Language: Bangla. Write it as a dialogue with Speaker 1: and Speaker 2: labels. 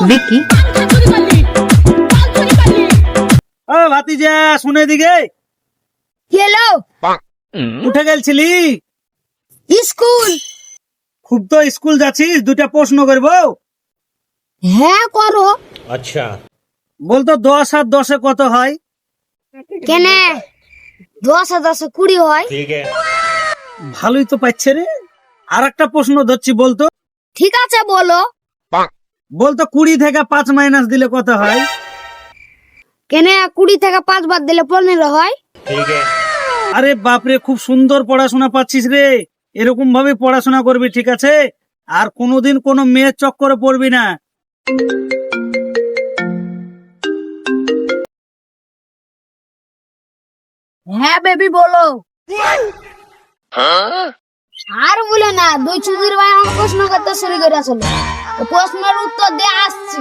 Speaker 1: विकी
Speaker 2: ও ভাতিজা শুনে দিকে
Speaker 3: গেলো
Speaker 2: উঠে গেলছিলি
Speaker 3: স্কুল।
Speaker 2: খুব তো স্কুল যাচ্ছিস, দুটা প্রশ্ন করবো।
Speaker 3: হ্যাঁ করো।
Speaker 2: বলতো 10 আর 10 কত হয়?
Speaker 3: কেনে 10 আর 10 20 হয়।
Speaker 2: ভালোই তো পাচ্ছে রে। আর একটা প্রশ্ন ধরছি, বলতো
Speaker 3: ঠিক আছে বলো।
Speaker 2: বলতো 20 থেকে 5 মাইনাস দিলে কত হয়?
Speaker 3: কেনে 20 থেকে 5 বাদ দিলে 15 হয়।
Speaker 2: আরে বাপরে, খুব সুন্দর পড়াশোনা পাচ্ছিস রে। এরকম ভাবে পড়াশোনা করবি, ঠিক আছে? আর কোনোদিন কোনো মেয়ের চক্করে পড়বি না।
Speaker 3: হ্যাঁ বেবি বলো। আর বলে না, দুই চুদির ভাই আমার প্রশ্ন করতে শুরু করে আসলে প্রশ্নের উত্তর দিয়ে আসছি।